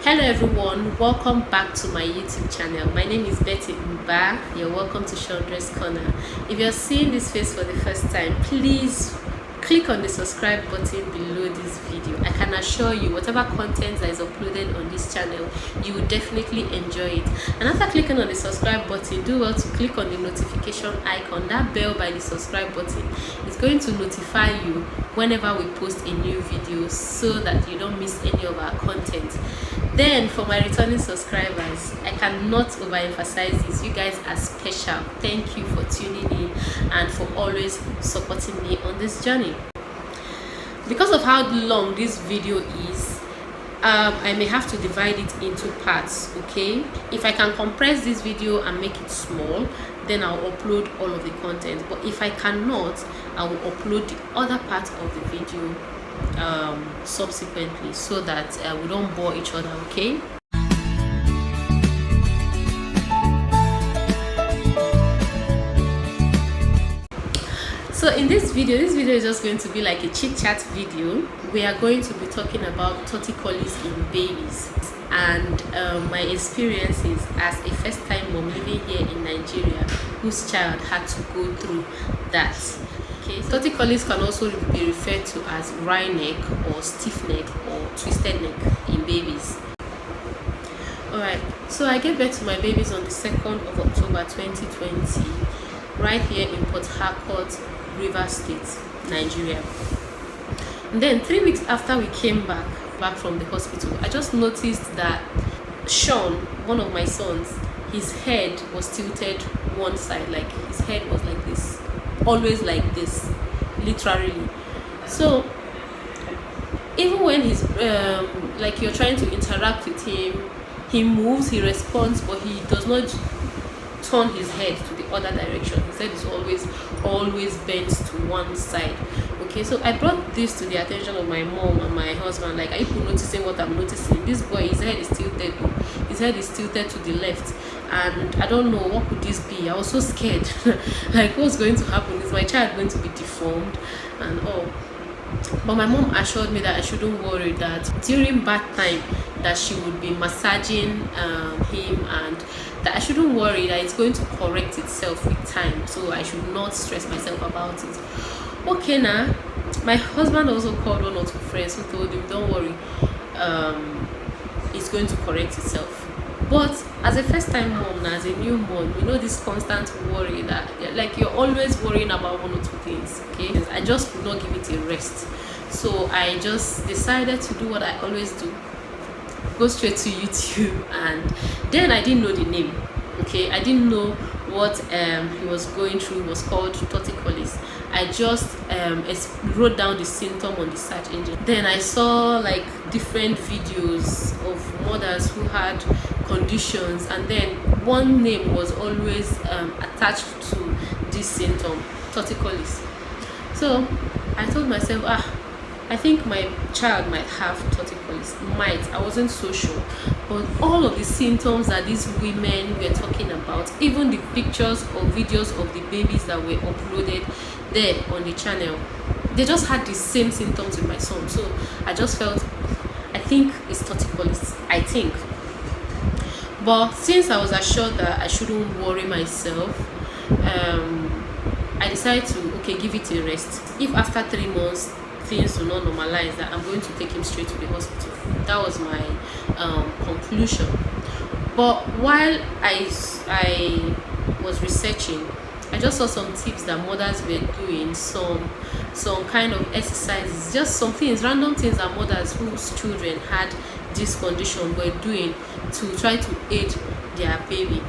Hello everyone, welcome back to my YouTube channel. My name is Betty Mba. You're welcome to Chandra's Corner. If you're seeing this face for the first time, please click on the subscribe button below this video. I can assure you whatever content that is uploaded on this channel, you will definitely enjoy it. And after clicking on the subscribe button, do well to click on the notification icon. That bell by the subscribe button is going to notify you whenever we post a new video so that you don't miss any of our content. Then for my returning subscribers, I cannot overemphasize this. You guys are special. Thank you for tuning in and for always supporting me on this journey. Because of how long this video is, I may have to divide it into parts. Okay, if I can compress this video and make it small, then I'll upload all of the content. But if I cannot, I will upload the other part of the video subsequently, so that we don't bore each other. Okay, so in this video is just going to be like a chit chat video. We are going to be talking about torticollis in babies and my experiences as a first-time mom living here in Nigeria whose child had to go through that. Okay, so torticollis can also be referred to as wry neck or stiff neck or twisted neck in babies. Alright, so I gave birth to my babies on the 2nd of October 2020 right here in Port Harcourt, Rivers State, Nigeria. And then 3 weeks after we came back from the hospital, I just noticed that Sean, one of my sons, his head was tilted one side, like his head was like this, always like this, literally. So even when he's like you're trying to interact with him, he moves, he responds, but he does not turn his head to the other direction. His head is always bent to one side. Okay, so I brought this to the attention of my mom and my husband, like, are you noticing what I'm noticing? This boy, his head is tilted, his head is tilted to the left, and I don't know what could this be. I was so scared. Like, what's going to happen? Is my child going to be deformed and all? But my mom assured me that I shouldn't worry, that during bath time that she would be massaging him, and that I shouldn't worry, that it's going to correct itself with time, so I should not stress myself about it. Okay, now my husband also called one or two friends who told him, don't worry, it's going to correct itself. But as a first-time mom, as a new mom, you know, this constant worry that, like, you're always worrying about one or two things. Okay, I just could not give it a rest, so I just decided to do what I always do: go straight to YouTube. And then I didn't know the name. Okay, I didn't know what he was going through. It was called torticollis. I just wrote down the symptom on the search engine. Then I saw like different videos of mothers who had conditions, and then one name was always attached to this symptom, torticollis. So I told myself, I think my child might have torticollis. I wasn't so sure. But all of the symptoms that these women were talking about, even the pictures or videos of the babies that were uploaded there on the channel, they just had the same symptoms with my son. So I just felt, I think it's torticollis, I think. But since I was assured that I shouldn't worry myself, I decided to, okay, give it a rest. If after 3 months things do not normalize, that I'm going to take him straight to the hospital. That was my conclusion. But while I was researching, I just saw some tips that mothers were doing, some kind of exercises, just some things, random things that mothers whose children had this condition were doing to try to aid their baby.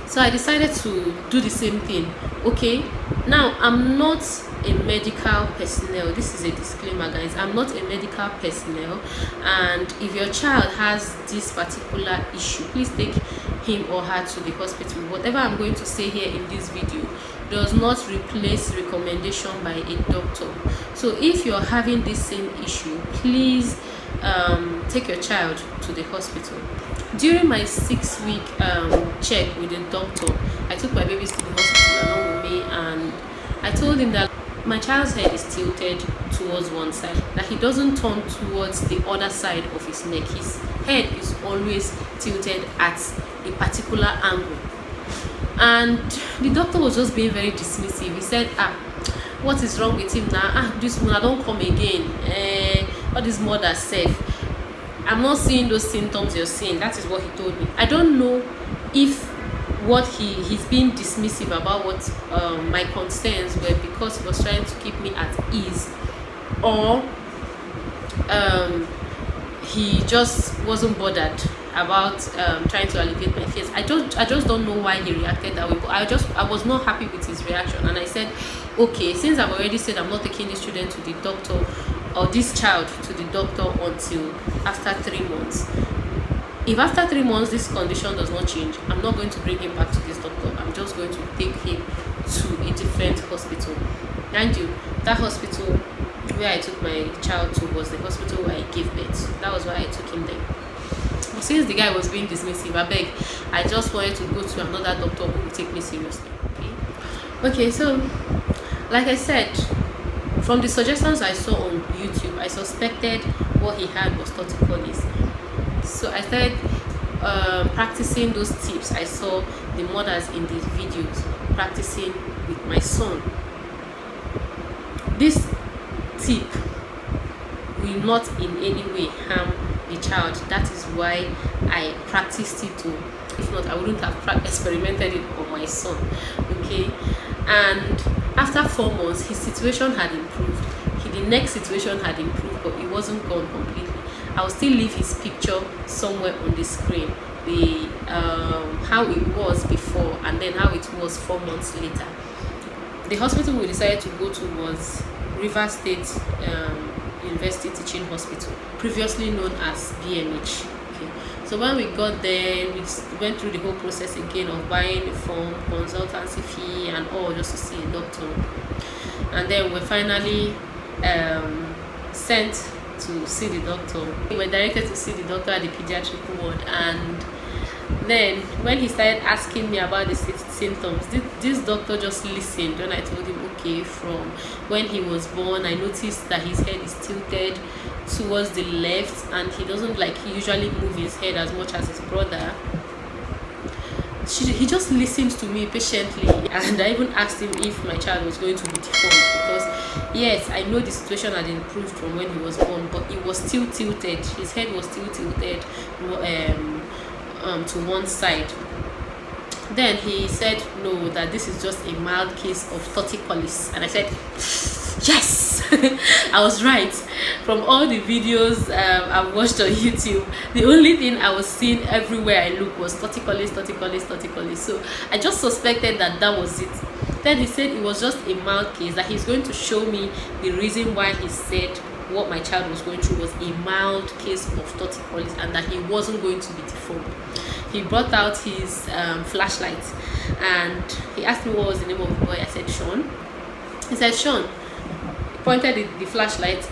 So I decided to do the same thing. Okay, now I'm not a medical personnel. This is a disclaimer, guys. I'm not a medical personnel, and if your child has this particular issue, please take him or her to the hospital. Whatever I'm going to say here in this video does not replace recommendation by a doctor. So if you're having this same issue, please take your child to the hospital. During my 6-week check with the doctor, I took my babies to the hospital along with me, and I told him that my child's head is tilted towards one side, that he doesn't turn towards the other side of his neck. His head is always tilted at a particular angle. And the doctor was just being very dismissive. He said, what is wrong with him now? This one, I don't come again. All this mother safe. I'm not seeing those symptoms you're seeing. That is what he told me. I don't know if what he's being dismissive about what my concerns were because he was trying to keep me at ease, or he just wasn't bothered about trying to alleviate my fears. I just don't know why he reacted that way, but I was not happy with his reaction. And I said, okay, since I've already said I'm not taking this student to the doctor, or this child to the doctor, until after 3 months. If after 3 months this condition does not change, I'm not going to bring him back to this doctor. I'm just going to take him to a different hospital. Mind you, that hospital where I took my child to was the hospital where I gave birth. That was why I took him there. But since the guy was being dismissive, I just wanted to go to another doctor who would take me seriously. Okay, so like I said, from the suggestions I saw on YouTube, I suspected what he had was torticollis. So I started practicing those tips I saw the mothers in these videos practicing with my son. This tip will not in any way harm the child. That is why I practiced it too. If not, I wouldn't have experimented it on my son. Okay, and after 4 months, his situation had improved. The next situation had improved, but it wasn't gone completely. I will still leave his picture somewhere on the screen, the how it was before and then how it was 4 months later. The hospital we decided to go to was River State University Teaching Hospital, previously known as BMH. Okay, so when we got there, we went through the whole process again of buying the form, consultancy fee and all, just to see a doctor. And then we finally sent to see the doctor. We were directed to see the doctor at the pediatric ward, and then when he started asking me about the symptoms, this doctor just listened when I told him, okay, from when he was born, I noticed that his head is tilted towards the left, and he doesn't usually move his head as much as his brother. He just listened to me patiently, and I even asked him if my child was going to be deformed, because yes, I know the situation had improved from when he was born, but it was still tilted. His head was still tilted to one side. Then he said no, that this is just a mild case of torticollis, and I said yes. I was right. From all the videos I've watched on YouTube, the only thing I was seeing everywhere I looked was torticollis. So I just suspected that was it. Then he said it was just a mild case, that he's going to show me the reason why he said what my child was going through was a mild case of torticollis, and that he wasn't going to be deformed. He brought out his flashlight, and he asked me what was the name of the boy. I said Sean. He said Sean. Pointed the flashlight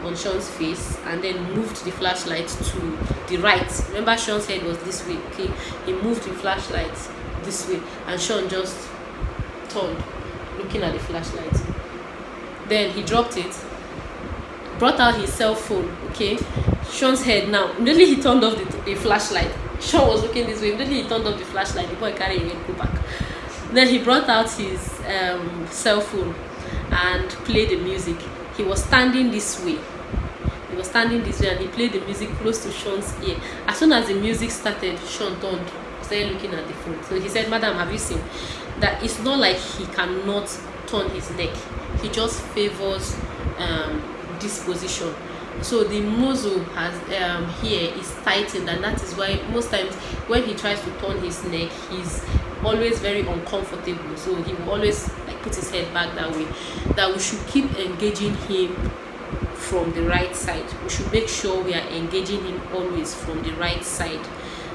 on Sean's face, and then moved the flashlight to the right. Remember, Sean's head was this way. Okay, he moved the flashlight this way, and Sean just turned, looking at the flashlight. Then he dropped it, brought out his cell phone. Okay, Sean's head now. Immediately he turned off the flashlight. Sean was looking this way. Immediately he turned off the flashlight. The boy carried it and go back. Then he brought out his cell phone and play the music. He was standing this way. And he played the music close to Sean's ear. As soon as the music started, Sean turned, started looking at the phone. So he said, "Madam, have you seen that it's not like he cannot turn his neck. He just favors this position. So the muzzle has here is tightened, and that is why most times when he tries to turn his neck, he's always very uncomfortable. So he will always put his head back that way. That we should keep engaging him from the right side. We should make sure we are engaging him always from the right side.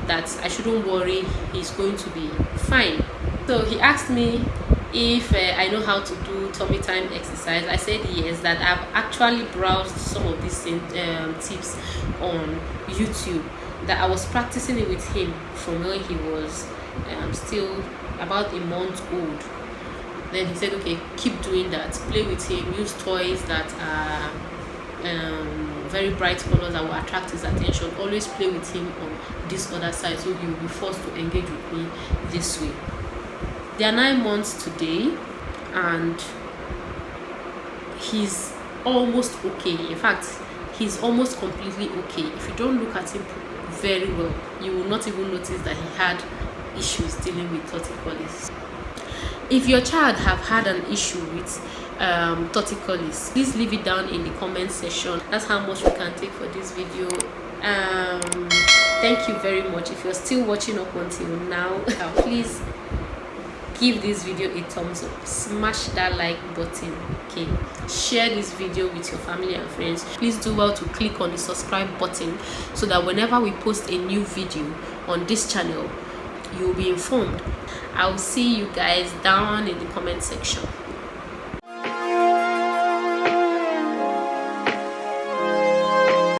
That I shouldn't worry, he's going to be fine." So he asked me if I know how to do tummy time exercise. I said yes, that I've actually browsed some of these tips on YouTube, that I was practicing it with him from when he was still about a month old. Then he said, okay, keep doing that, play with him, use toys that are very bright colors that will attract his attention. Always play with him on this other side, so he will be forced to engage with me this way. They are 9 months today, and he's almost okay. In fact, he's almost completely okay. If you don't look at him very well, you will not even notice that he had issues dealing with torticollis. If your child have had an issue with torticollis, please leave it down in the comment section. That's how much we can take for this video. Thank you very much. If you're still watching up until now, please give this video a thumbs up, smash that like button, okay, share this video with your family and friends. Please do well to click on the subscribe button so that whenever we post a new video on this channel, you'll be informed. I'll see you guys down in the comment section.